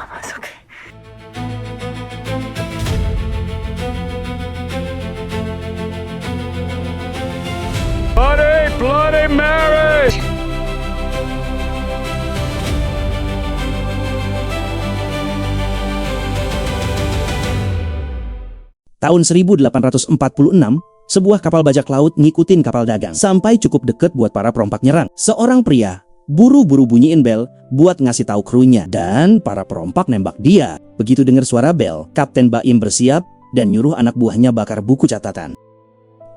masuk. Bloody Mary! Tahun 1846, sebuah kapal bajak laut ngikutin kapal dagang sampai cukup deket buat para perompak nyerang. Seorang pria buru-buru bunyiin bel buat ngasih tahu krunya dan para perompak nembak dia. Begitu dengar suara bel, Kapten Baim bersiap dan nyuruh anak buahnya bakar buku catatan.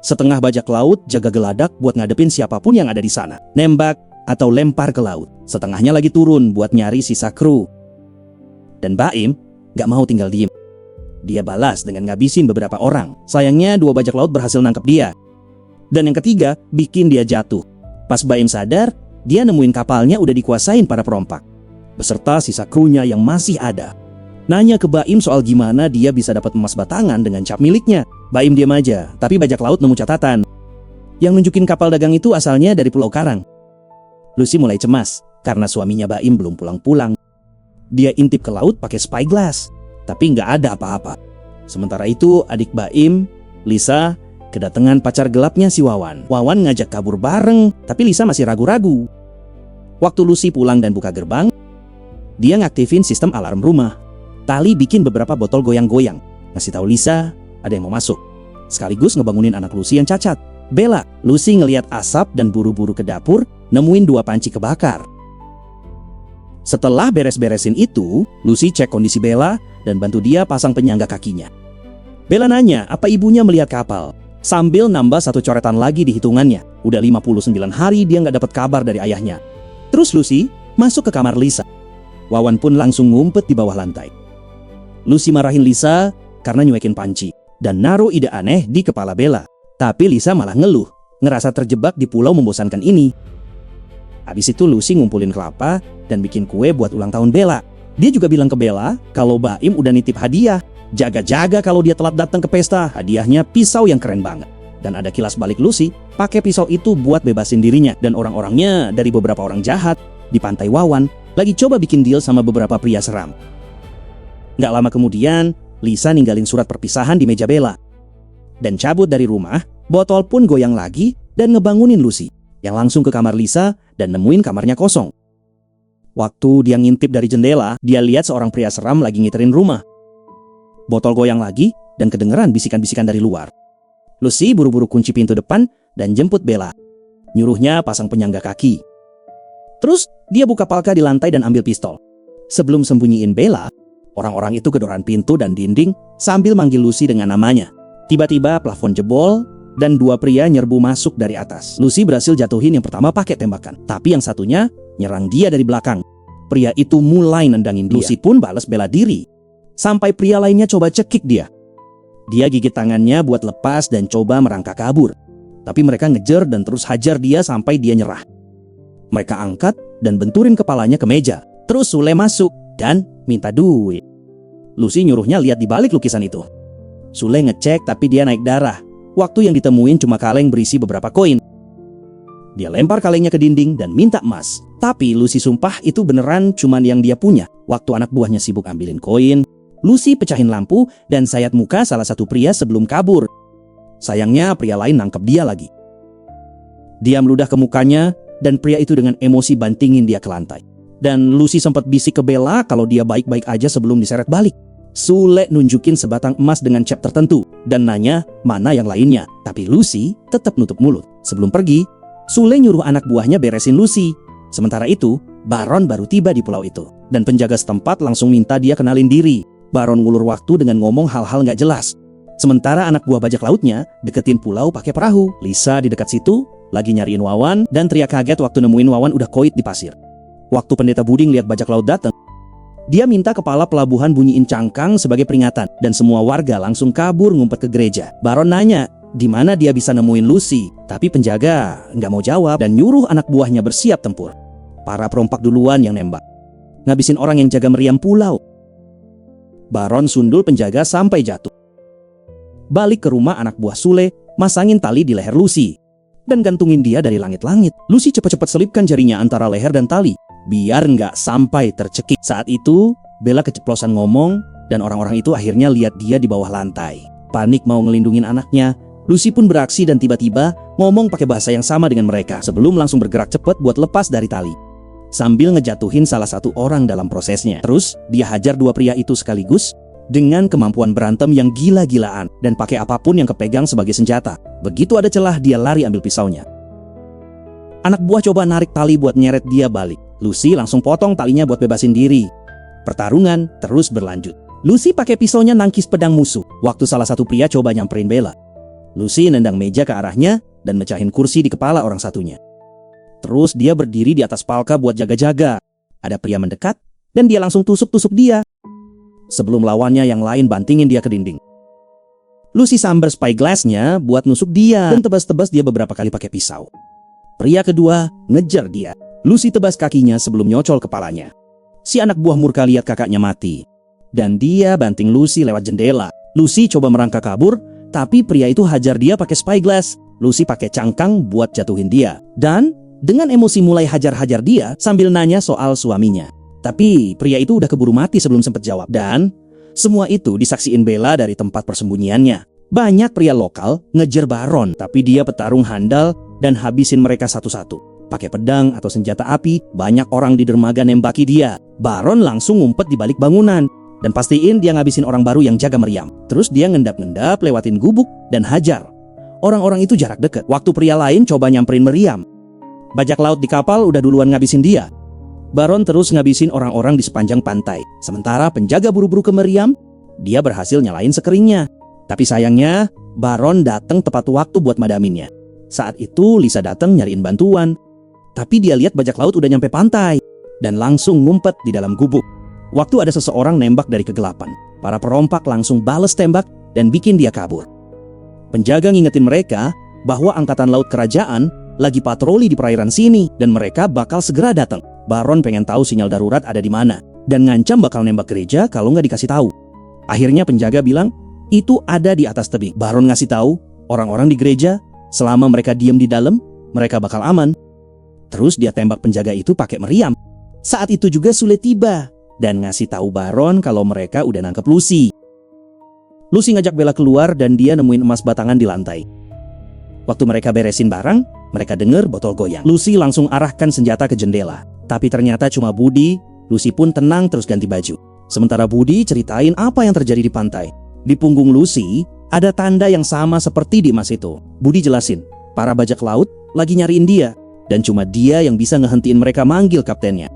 Setengah bajak laut jaga geladak buat ngadepin siapapun yang ada di sana. Nembak atau lempar ke laut. Setengahnya lagi turun buat nyari sisa kru. Dan Baim gak mau tinggal diem. Dia balas dengan ngabisin beberapa orang. Sayangnya 2 bajak laut berhasil nangkep dia. Dan yang ketiga bikin dia jatuh. Pas Baim sadar, dia nemuin kapalnya udah dikuasain para perompak, beserta sisa krunya yang masih ada. Nanya ke Baim soal gimana dia bisa dapat emas batangan dengan cap miliknya. Baim diam aja, tapi bajak laut nemu catatan yang nunjukin kapal dagang itu asalnya dari Pulau Karang. Lucy mulai cemas karena suaminya Baim belum pulang-pulang. Dia intip ke laut pakai spyglass, tapi nggak ada apa-apa. Sementara itu adik Baim, Lisa, kedatangan pacar gelapnya si Wawan. Wawan ngajak kabur bareng, tapi Lisa masih ragu-ragu. Waktu Lucy pulang dan buka gerbang, dia ngaktifin sistem alarm rumah. Tali bikin beberapa botol goyang-goyang, ngasih tahu Lisa ada yang mau masuk. Sekaligus ngebangunin anak Lucy yang cacat, Bella. Lucy ngelihat asap dan buru-buru ke dapur, nemuin 2 panci kebakar. Setelah beres-beresin itu, Lucy cek kondisi Bella dan bantu dia pasang penyangga kakinya. Bella nanya apa ibunya melihat kapal, sambil nambah 1 coretan lagi di hitungannya. Udah 59 hari dia nggak dapat kabar dari ayahnya. Terus Lucy masuk ke kamar Lisa. Wawan pun langsung ngumpet di bawah lantai. Lucy marahin Lisa karena nyuekin panci dan naruh ide aneh di kepala Bella. Tapi Lisa malah ngeluh, ngerasa terjebak di pulau membosankan ini. Habis itu Lucy ngumpulin kelapa dan bikin kue buat ulang tahun Bella. Dia juga bilang ke Bella kalau Baim udah nitip hadiah. Jaga-jaga kalau dia telat datang ke pesta, hadiahnya pisau yang keren banget. Dan ada kilas balik Lucy, pakai pisau itu buat bebasin dirinya dan orang-orangnya dari beberapa orang jahat di pantai Wawan lagi coba bikin deal sama beberapa pria seram. Nggak lama kemudian, Lisa ninggalin surat perpisahan di meja Bella dan cabut dari rumah. Botol pun goyang lagi dan ngebangunin Lucy, yang langsung ke kamar Lisa dan nemuin kamarnya kosong. Waktu dia ngintip dari jendela, dia lihat seorang pria seram lagi ngiterin rumah. Botol goyang lagi dan kedengeran bisikan-bisikan dari luar. Lucy buru-buru kunci pintu depan dan jemput Bella. Nyuruhnya pasang penyangga kaki. Terus dia buka palka di lantai dan ambil pistol. Sebelum sembunyiin Bella, orang-orang itu gedoran pintu dan dinding sambil manggil Lucy dengan namanya. Tiba-tiba plafon jebol dan 2 pria nyerbu masuk dari atas. Lucy berhasil jatuhin yang pertama pakai tembakan, tapi yang satunya nyerang dia dari belakang. Pria itu mulai nendangin dia. Lucy pun balas bela diri, sampai pria lainnya coba cekik dia. Dia gigit tangannya buat lepas dan coba merangkak kabur. Tapi mereka ngejar dan terus hajar dia sampai dia nyerah. Mereka angkat dan benturin kepalanya ke meja. Terus Sule masuk dan minta duit. Lucy nyuruhnya lihat di balik lukisan itu. Sule ngecek tapi dia naik darah. Waktu yang ditemuin cuma kaleng berisi beberapa koin. Dia lempar kalengnya ke dinding dan minta emas. Tapi Lucy sumpah itu beneran cuman yang dia punya. Waktu anak buahnya sibuk ambilin koin, Lucy pecahin lampu dan sayat muka salah satu pria sebelum kabur. Sayangnya pria lain nangkep dia lagi. Dia meludah ke mukanya dan pria itu dengan emosi bantingin dia ke lantai. Dan Lucy sempat bisik ke Bella kalau dia baik-baik aja sebelum diseret balik. Sule nunjukin sebatang emas dengan cap tertentu dan nanya mana yang lainnya. Tapi Lucy tetap nutup mulut. Sebelum pergi, Sule nyuruh anak buahnya beresin Lucy. Sementara itu, Baron baru tiba di pulau itu. Dan penjaga setempat langsung minta dia kenalin diri. Baron ngulur waktu dengan ngomong hal-hal gak jelas. Sementara anak buah bajak lautnya deketin pulau pakai perahu. Lisa di dekat situ lagi nyariin Wawan dan teriak kaget waktu nemuin Wawan udah koit di pasir. Waktu pendeta Buding lihat bajak laut datang, dia minta kepala pelabuhan bunyiin cangkang sebagai peringatan dan semua warga langsung kabur ngumpet ke gereja. Baron nanya di mana dia bisa nemuin Lucy, tapi penjaga nggak mau jawab dan nyuruh anak buahnya bersiap tempur. Para perompak duluan yang nembak, ngabisin orang yang jaga meriam pulau. Baron sundul penjaga sampai jatuh. Balik ke rumah anak buah Sule, masangin tali di leher Lucy dan gantungin dia dari langit-langit. Lucy cepat-cepat selipkan jarinya antara leher dan tali biar nggak sampai tercekik. Saat itu, Bella keceplosan ngomong, dan orang-orang itu akhirnya lihat dia di bawah lantai. Panik mau ngelindungin anaknya, Lucy pun beraksi dan tiba-tiba ngomong pakai bahasa yang sama dengan mereka sebelum langsung bergerak cepat buat lepas dari tali. Sambil ngejatuhin salah satu orang dalam prosesnya. Terus, dia hajar dua pria itu sekaligus dengan kemampuan berantem yang gila-gilaan dan pakai apapun yang kepegang sebagai senjata. Begitu ada celah, dia lari ambil pisaunya. Anak buah coba narik tali buat nyeret dia balik. Lucy langsung potong talinya buat bebasin diri. Pertarungan terus berlanjut. Lucy pakai pisaunya nangkis pedang musuh waktu salah satu pria coba nyamperin Bella. Lucy nendang meja ke arahnya dan mecahin kursi di kepala orang satunya. Terus dia berdiri di atas palka buat jaga-jaga. Ada pria mendekat dan dia langsung tusuk-tusuk dia sebelum lawannya yang lain bantingin dia ke dinding. Lucy sambar spyglassnya buat nusuk dia dan tebas-tebas dia beberapa kali pakai pisau. Pria kedua ngejar dia. Lucy tebas kakinya sebelum nyocol kepalanya. Si anak buah murka lihat kakaknya mati dan dia banting Lucy lewat jendela. Lucy coba merangkak kabur, tapi pria itu hajar dia pakai spyglass. Lucy pakai cangkang buat jatuhin dia dan dengan emosi mulai hajar-hajar dia sambil nanya soal suaminya. Tapi pria itu udah keburu mati sebelum sempat jawab. Dan semua itu disaksiin Bella dari tempat persembunyiannya. Banyak pria lokal ngejar Baron, tapi dia petarung handal dan habisin mereka satu-satu. Pakai pedang atau senjata api, banyak orang di dermaga nembaki dia. Baron langsung ngumpet di balik bangunan dan pastiin dia ngabisin orang baru yang jaga meriam. Terus dia ngendap-ngendap lewatin gubuk dan hajar orang-orang itu jarak dekat. Waktu pria lain coba nyamperin meriam, bajak laut di kapal udah duluan ngabisin dia. Baron terus ngabisin orang-orang di sepanjang pantai. Sementara penjaga buru-buru ke meriam, dia berhasil nyalain sekeringnya. Tapi sayangnya, Baron datang tepat waktu buat madaminnya. Saat itu Lisa datang nyariin bantuan. Tapi dia lihat bajak laut udah nyampe pantai dan langsung ngumpet di dalam gubuk. Waktu ada seseorang nembak dari kegelapan, para perompak langsung bales tembak dan bikin dia kabur. Penjaga ngingetin mereka bahwa angkatan laut kerajaan lagi patroli di perairan sini dan mereka bakal segera datang. Baron pengen tahu sinyal darurat ada di mana dan ngancam bakal nembak gereja kalau nggak dikasih tahu. Akhirnya penjaga bilang itu ada di atas tebing. Baron ngasih tahu orang-orang di gereja selama mereka diam di dalam mereka bakal aman. Terus dia tembak penjaga itu pakai meriam. Saat itu juga Sule tiba dan ngasih tahu Baron kalau mereka udah nangkep Lucy. Lucy ngajak Bella keluar dan dia nemuin emas batangan di lantai. Waktu mereka beresin barang, mereka dengar botol goyang. Lucy langsung arahkan senjata ke jendela. Tapi ternyata cuma Budi. Lucy pun tenang terus ganti baju. Sementara Budi ceritain apa yang terjadi di pantai. Di punggung Lucy ada tanda yang sama seperti di emas itu. Budi jelasin, para bajak laut lagi nyariin dia. Dan cuma dia yang bisa ngehentiin mereka manggil kaptennya.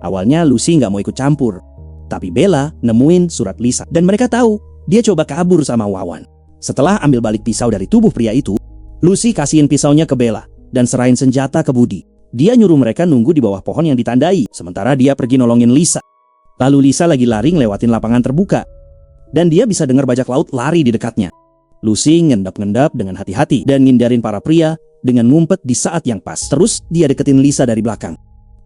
Awalnya Lucy nggak mau ikut campur. Tapi Bella nemuin surat Lisa. Dan mereka tahu dia coba kabur sama Wawan. Setelah ambil balik pisau dari tubuh pria itu, Lucy kasihin pisaunya ke Bella dan serahin senjata ke Budi. Dia nyuruh mereka nunggu di bawah pohon yang ditandai. Sementara dia pergi nolongin Lisa. Lalu Lisa lagi lari ngelewatin lapangan terbuka. Dan dia bisa dengar bajak laut lari di dekatnya. Lucy ngendap-ngendap dengan hati-hati dan ngindarin para pria dengan ngumpet di saat yang pas. Terus dia deketin Lisa dari belakang.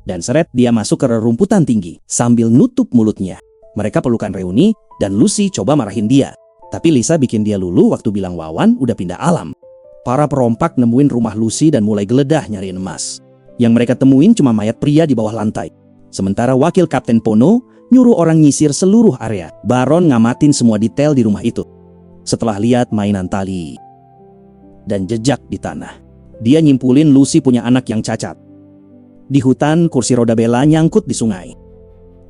Dan seret dia masuk ke rerumputan tinggi sambil nutup mulutnya. Mereka pelukan reuni dan Lucy coba marahin dia. Tapi Lisa bikin dia luluh waktu bilang Wawan udah pindah alam. Para perompak nemuin rumah Lucy dan mulai geledah nyariin emas. Yang mereka temuin cuma mayat pria di bawah lantai. Sementara wakil Kapten Pono nyuruh orang nyisir seluruh area. Baron ngamatin semua detail di rumah itu. Setelah lihat mainan tali dan jejak di tanah, dia nyimpulin Lucy punya anak yang cacat. Di hutan, kursi roda Bella nyangkut di sungai.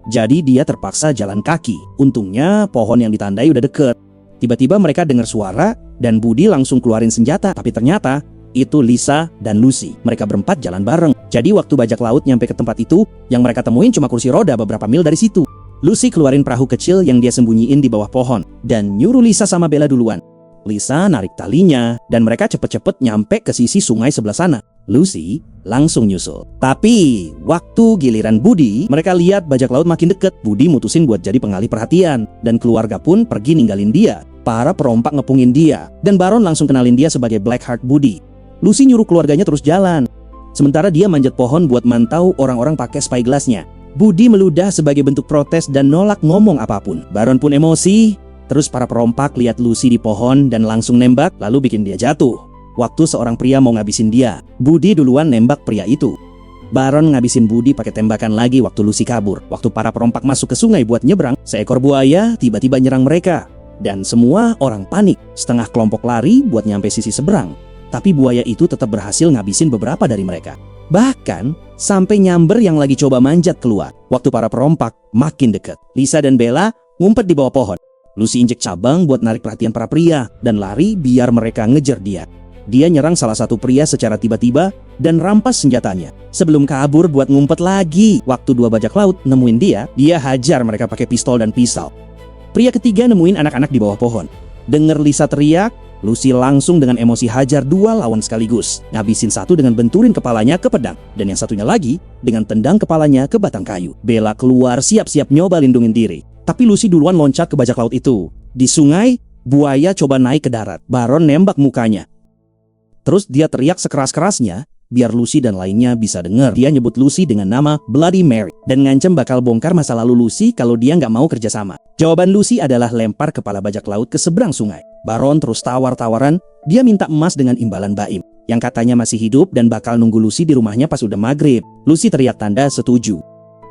Jadi dia terpaksa jalan kaki. Untungnya pohon yang ditandai udah deket. Tiba-tiba mereka dengar suara dan Budi langsung keluarin senjata. Tapi ternyata itu Lisa dan Lucy. Mereka berempat jalan bareng. Jadi waktu bajak laut nyampe ke tempat itu, yang mereka temuin cuma kursi roda beberapa mil dari situ. Lucy keluarin perahu kecil yang dia sembunyiin di bawah pohon dan nyuruh Lisa sama Bella duluan. Lisa narik talinya dan mereka cepet-cepet nyampe ke sisi sungai sebelah sana. Lucy langsung nyusul. Tapi waktu giliran Budi, mereka lihat bajak laut makin deket. Budi mutusin buat jadi pengalih perhatian dan keluarga pun pergi ninggalin dia. Para perompak ngepungin dia dan Baron langsung kenalin dia sebagai Blackheart Budi. Lucy nyuruh keluarganya terus jalan. Sementara dia manjat pohon buat mantau orang-orang pakai spyglassnya. Budi meludah sebagai bentuk protes dan nolak ngomong apapun. Baron pun emosi. Terus para perompak lihat Lucy di pohon dan langsung nembak, lalu bikin dia jatuh. Waktu seorang pria mau ngabisin dia, Budi duluan nembak pria itu. Baron ngabisin Budi pakai tembakan lagi waktu Lucy kabur. Waktu para perompak masuk ke sungai buat nyebrang, seekor buaya tiba-tiba nyerang mereka. Dan semua orang panik. Setengah kelompok lari buat nyampe sisi seberang. Tapi buaya itu tetap berhasil ngabisin beberapa dari mereka. Bahkan sampai nyamber yang lagi coba manjat keluar. Waktu para perompak makin dekat, Lisa dan Bella ngumpet di bawah pohon. Lucy injek cabang buat narik perhatian para pria dan lari biar mereka ngejar dia. Dia nyerang salah satu pria secara tiba-tiba dan rampas senjatanya. Sebelum kabur buat ngumpet lagi. Waktu dua bajak laut nemuin dia hajar mereka pakai pistol dan pisau. Pria ketiga nemuin anak-anak di bawah pohon. Dengar Lisa teriak, Lucy langsung dengan emosi hajar dua lawan sekaligus. Ngabisin satu dengan benturin kepalanya ke pedang. Dan yang satunya lagi dengan tendang kepalanya ke batang kayu. Bella keluar siap-siap nyoba lindungin diri. Tapi Lucy duluan loncat ke bajak laut itu. Di sungai, buaya coba naik ke darat. Baron nembak mukanya. Terus dia teriak sekeras-kerasnya biar Lucy dan lainnya bisa dengar. Dia nyebut Lucy dengan nama Bloody Mary dan ngancam bakal bongkar masa lalu Lucy kalau dia nggak mau kerjasama. Jawaban Lucy adalah lempar kepala bajak laut ke seberang sungai. Baron terus tawar-tawaran, dia minta emas dengan imbalan Baim yang katanya masih hidup dan bakal nunggu Lucy di rumahnya pas udah maghrib. Lucy teriak tanda setuju.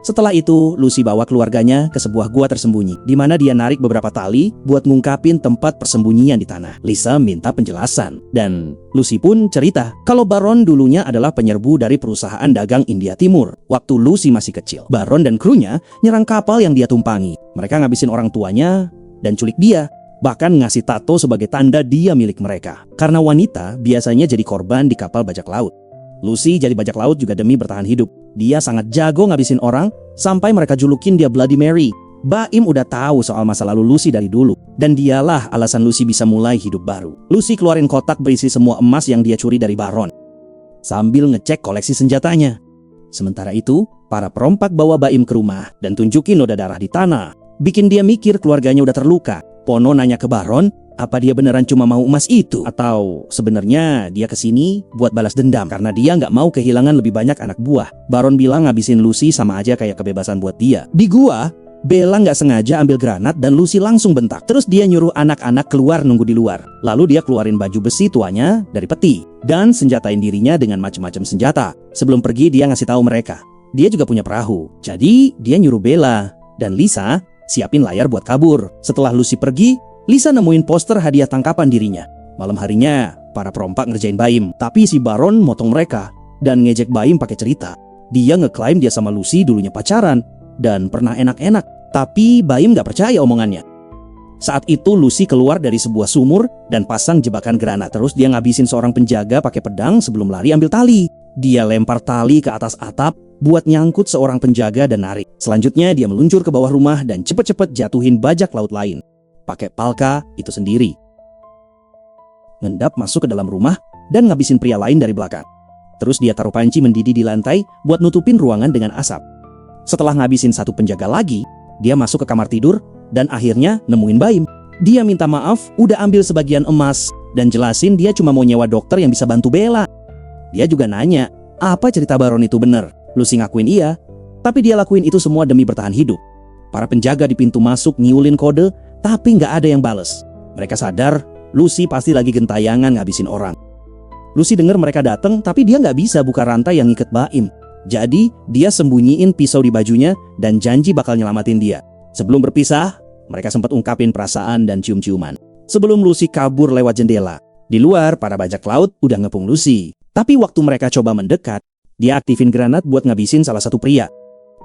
Setelah itu, Lucy bawa keluarganya ke sebuah gua tersembunyi, di mana dia narik beberapa tali buat ngungkapin tempat persembunyian di tanah. Lisa minta penjelasan, dan Lucy pun cerita kalau Baron dulunya adalah penyerbu dari perusahaan dagang India Timur. Waktu Lucy masih kecil, Baron dan krunya nyerang kapal yang dia tumpangi. Mereka ngabisin orang tuanya dan culik dia, bahkan ngasih tato sebagai tanda dia milik mereka. Karena wanita biasanya jadi korban di kapal bajak laut. Lucy jadi bajak laut juga demi bertahan hidup. Dia sangat jago ngabisin orang, sampai mereka julukin dia Bloody Mary. Baim udah tahu soal masa lalu Lucy dari dulu, dan dialah alasan Lucy bisa mulai hidup baru. Lucy keluarin kotak berisi semua emas yang dia curi dari Baron, sambil ngecek koleksi senjatanya. Sementara itu, para perompak bawa Baim ke rumah dan tunjukin noda darah di tanah. Bikin dia mikir keluarganya udah terluka. Pono nanya ke Baron, apa dia beneran cuma mau emas itu? Atau sebenarnya dia kesini buat balas dendam karena dia nggak mau kehilangan lebih banyak anak buah. Baron bilang ngabisin Lucy sama aja kayak kebebasan buat dia. Di gua, Bella nggak sengaja ambil granat dan Lucy langsung bentak. Terus dia nyuruh anak-anak keluar nunggu di luar. Lalu dia keluarin baju besi tuanya dari peti dan senjatain dirinya dengan macam-macam senjata. Sebelum pergi dia ngasih tahu mereka, dia juga punya perahu. Jadi dia nyuruh Bella dan Lisa siapin layar buat kabur. Setelah Lucy pergi, Lisa nemuin poster hadiah tangkapan dirinya. Malam harinya, para perompak ngerjain Baim. Tapi si Baron motong mereka dan ngejek Baim pakai cerita. Dia ngeklaim dia sama Lucy dulunya pacaran dan pernah enak-enak. Tapi Baim gak percaya omongannya. Saat itu Lucy keluar dari sebuah sumur dan pasang jebakan granat. Terus dia ngabisin seorang penjaga pakai pedang sebelum lari ambil tali. Dia lempar tali ke atas atap buat nyangkut seorang penjaga dan narik. Selanjutnya dia meluncur ke bawah rumah dan cepet-cepet jatuhin bajak laut lain pakai palka itu sendiri. Ngendap masuk ke dalam rumah dan ngabisin pria lain dari belakang. Terus dia taruh panci mendidih di lantai buat nutupin ruangan dengan asap. Setelah ngabisin satu penjaga lagi, dia masuk ke kamar tidur dan akhirnya nemuin Baim. Dia minta maaf udah ambil sebagian emas dan jelasin dia cuma mau nyewa dokter yang bisa bantu Bella. Dia juga nanya, apa cerita Baron itu bener? Lucy ngakuin iya, tapi dia lakuin itu semua demi bertahan hidup. Para penjaga di pintu masuk ngiulin kode, tapi nggak ada yang bales. Mereka sadar Lucy pasti lagi gentayangan ngabisin orang. Lucy dengar mereka datang, tapi dia nggak bisa buka rantai yang ngiket Baim. Jadi dia sembunyiin pisau di bajunya dan janji bakal nyelamatin dia. Sebelum berpisah, mereka sempat ungkapin perasaan dan cium-ciuman. Sebelum Lucy kabur lewat jendela, di luar para bajak laut udah ngepung Lucy. Tapi waktu mereka coba mendekat, dia aktifin granat buat ngabisin salah satu pria.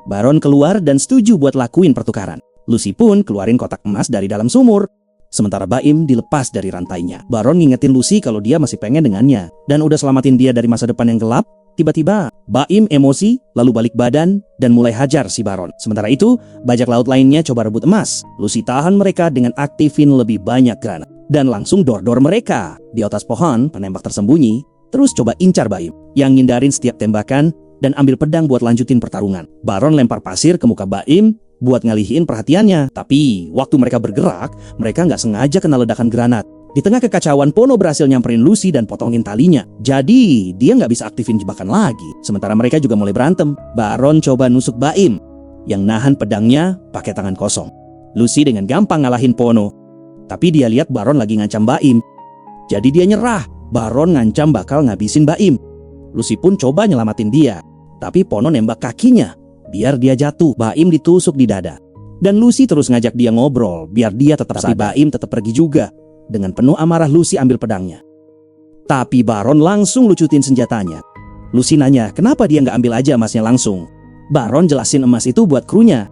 Baron keluar dan setuju buat lakuin pertukaran. Lucy pun keluarin kotak emas dari dalam sumur. Sementara Baim dilepas dari rantainya. Baron ngingetin Lucy kalau dia masih pengen dengannya dan udah selamatin dia dari masa depan yang gelap. Tiba-tiba Baim emosi lalu balik badan dan mulai hajar si Baron. Sementara itu bajak laut lainnya coba rebut emas. Lucy tahan mereka dengan aktifin lebih banyak granat dan langsung dor-dor mereka. Di atas pohon penembak tersembunyi terus coba incar Baim yang ngindarin setiap tembakan dan ambil pedang buat lanjutin pertarungan. Baron lempar pasir ke muka Baim buat ngalihin perhatiannya. Tapi waktu mereka bergerak, mereka nggak sengaja kena ledakan granat. Di tengah kekacauan, Pono berhasil nyamperin Lucy dan potongin talinya. Jadi dia nggak bisa aktifin jebakan lagi. Sementara mereka juga mulai berantem. Baron coba nusuk Baim yang nahan pedangnya pakai tangan kosong. Lucy dengan gampang ngalahin Pono. Tapi dia lihat Baron lagi ngancam Baim. Jadi dia nyerah. Baron ngancam bakal ngabisin Baim. Lucy pun coba nyelamatin dia. tapi Pono nembak kakinya biar dia jatuh. Baim ditusuk di dada. Dan Lucy terus ngajak dia ngobrol biar dia tetap sadar. Baim tetap pergi juga. Dengan penuh amarah Lucy ambil pedangnya. Tapi Baron langsung lucutin senjatanya. Lucy nanya kenapa dia nggak ambil aja emasnya langsung. Baron jelasin emas itu buat krunya.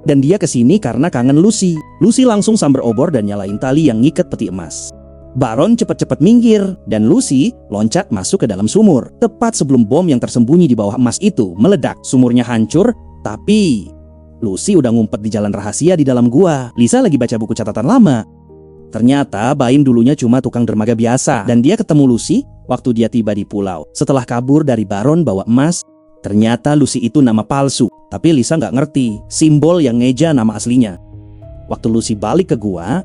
Dan dia kesini karena kangen Lucy. Lucy langsung sambar obor dan nyalain tali yang ngikat peti emas. Baron cepet-cepet minggir dan Lucy loncat masuk ke dalam sumur. Tepat sebelum bom yang tersembunyi di bawah emas itu meledak. Sumurnya hancur, tapi Lucy udah ngumpet di jalan rahasia di dalam gua. Lisa lagi baca buku catatan lama. Ternyata Baim dulunya cuma tukang dermaga biasa. Dan dia ketemu Lucy waktu dia tiba di pulau. Setelah kabur dari Baron bawa emas, ternyata Lucy itu nama palsu. Tapi Lisa nggak ngerti simbol yang ngeja nama aslinya. Waktu Lucy balik ke gua,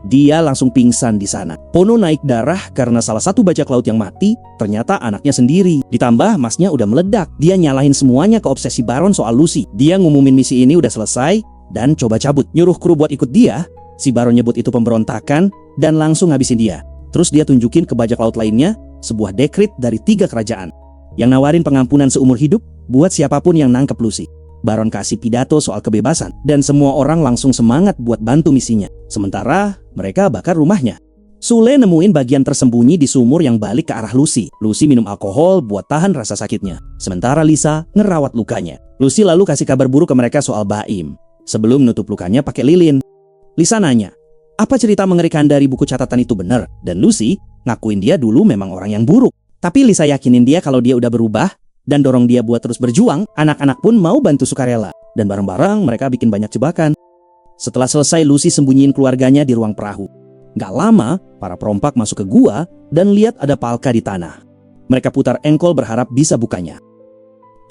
dia langsung pingsan di sana. Pono naik darah karena salah satu bajak laut yang mati ternyata anaknya sendiri. Ditambah emasnya udah meledak. Dia nyalahin semuanya ke obsesi Baron soal Lucy. Dia ngumumin misi ini udah selesai dan coba cabut. Nyuruh kru buat ikut dia. Si Baron nyebut itu pemberontakan dan langsung ngabisin dia. Terus dia tunjukin ke bajak laut lainnya sebuah dekrit dari 3 kerajaan yang nawarin pengampunan seumur hidup buat siapapun yang nangkep Lucy. Baron kasih pidato soal kebebasan dan semua orang langsung semangat buat bantu misinya. Sementara mereka bakar rumahnya. Sule nemuin bagian tersembunyi di sumur yang balik ke arah Lucy. Lucy minum alkohol buat tahan rasa sakitnya. Sementara Lisa ngerawat lukanya. Lucy lalu kasih kabar buruk ke mereka soal Baim. Sebelum nutup lukanya pakai lilin. Lisa nanya, apa cerita mengerikan dari buku catatan itu benar? Dan Lucy ngakuin dia dulu memang orang yang buruk. Tapi Lisa yakinin dia kalau dia udah berubah dan dorong dia buat terus berjuang. Anak-anak pun mau bantu sukarela. Dan bareng-bareng mereka bikin banyak jebakan. Setelah selesai, Lucy sembunyiin keluarganya di ruang perahu. Gak lama, para perompak masuk ke gua dan lihat ada palka di tanah. Mereka putar engkol berharap bisa bukanya.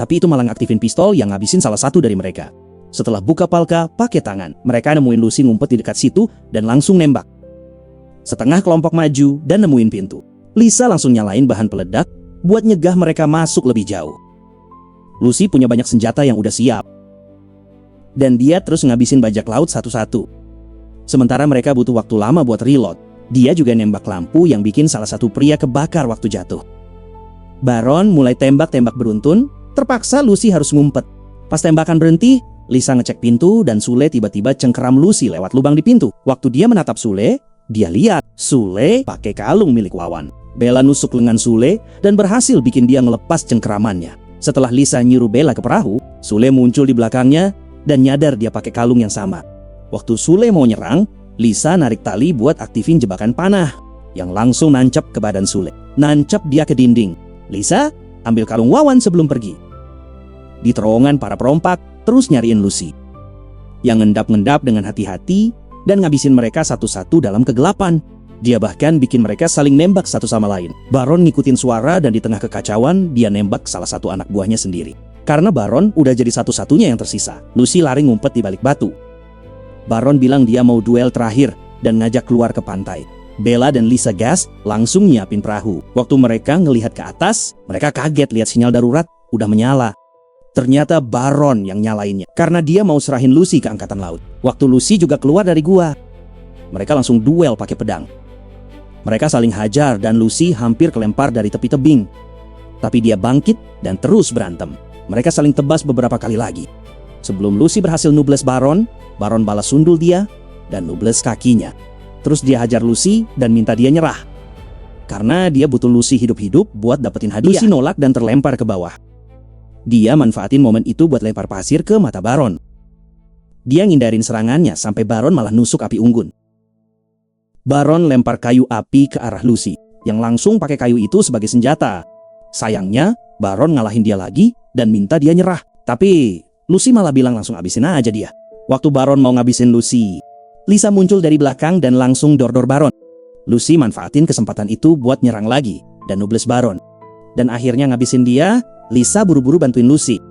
Tapi itu malah ngaktifin pistol yang ngabisin salah satu dari mereka. Setelah buka palka pakai tangan, mereka nemuin Lucy ngumpet di dekat situ dan langsung nembak. Setengah kelompok maju dan nemuin pintu. Lisa langsung nyalain bahan peledak buat nyegah mereka masuk lebih jauh. Lucy punya banyak senjata yang udah siap. Dan dia terus ngabisin bajak laut satu-satu. Sementara mereka butuh waktu lama buat reload. Dia juga nembak lampu yang bikin salah satu pria kebakar waktu jatuh. Baron mulai tembak-tembak beruntun, terpaksa Lucy harus ngumpet. Pas tembakan berhenti, Lisa ngecek pintu dan Sule tiba-tiba cengkeram Lucy lewat lubang di pintu. Waktu dia menatap Sule, dia lihat Sule pakai kalung milik Wawan. Bella nusuk lengan Sule dan berhasil bikin dia ngelepas cengkeramannya. Setelah Lisa nyuruh Bella ke perahu, Sule muncul di belakangnya dan nyadar dia pakai kalung yang sama. Waktu Sule mau nyerang, Lisa narik tali buat aktifin jebakan panah yang langsung nancep ke badan Sule. Nancep dia ke dinding. Lisa ambil kalung Wawan sebelum pergi. Di terowongan para perompak terus nyariin Lucy. Yang ngendap-ngendap dengan hati-hati dan ngabisin mereka satu-satu dalam kegelapan. Dia bahkan bikin mereka saling nembak satu sama lain. Baron ngikutin suara dan di tengah kekacauan dia nembak salah satu anak buahnya sendiri. Karena Baron udah jadi satu-satunya yang tersisa, Lucy lari ngumpet di balik batu. Baron bilang dia mau duel terakhir dan ngajak keluar ke pantai. Bella dan Lisa gas langsung nyiapin perahu. Waktu mereka ngelihat ke atas, mereka kaget lihat sinyal darurat udah menyala. Ternyata Baron yang nyalainnya karena dia mau serahin Lucy ke angkatan laut. Waktu Lucy juga keluar dari gua, mereka langsung duel pakai pedang. Mereka saling hajar dan Lucy hampir kelempar dari tepi tebing. Tapi dia bangkit dan terus berantem. Mereka saling tebas beberapa kali lagi. Sebelum Lucy berhasil nubles Baron, Baron balas sundul dia dan nubles kakinya. Terus dia hajar Lucy dan minta dia nyerah. Karena dia butuh Lucy hidup-hidup buat dapetin hadiah. Lucy nolak dan terlempar ke bawah. Dia manfaatin momen itu buat lempar pasir ke mata Baron. Dia ngindarin serangannya sampai Baron malah nusuk api unggun. Baron lempar kayu api ke arah Lucy, yang langsung pakai kayu itu sebagai senjata. Sayangnya, Baron ngalahin dia lagi dan minta dia nyerah. Tapi Lucy malah bilang langsung abisin aja dia. Waktu Baron mau ngabisin Lucy, Lisa muncul dari belakang dan langsung dor-dor Baron. Lucy manfaatin kesempatan itu buat nyerang lagi dan nubles Baron. Dan akhirnya ngabisin dia. Lisa buru-buru bantuin Lucy.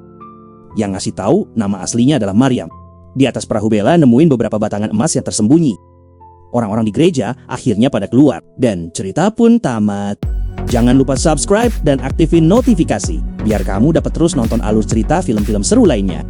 Yang ngasih tahu nama aslinya adalah Mariam. Di atas perahu Bella nemuin beberapa batangan emas yang tersembunyi. Orang-orang di gereja akhirnya pada keluar. Dan cerita pun tamat. Jangan lupa subscribe dan aktifin notifikasi biar kamu dapat terus nonton alur cerita film-film seru lainnya.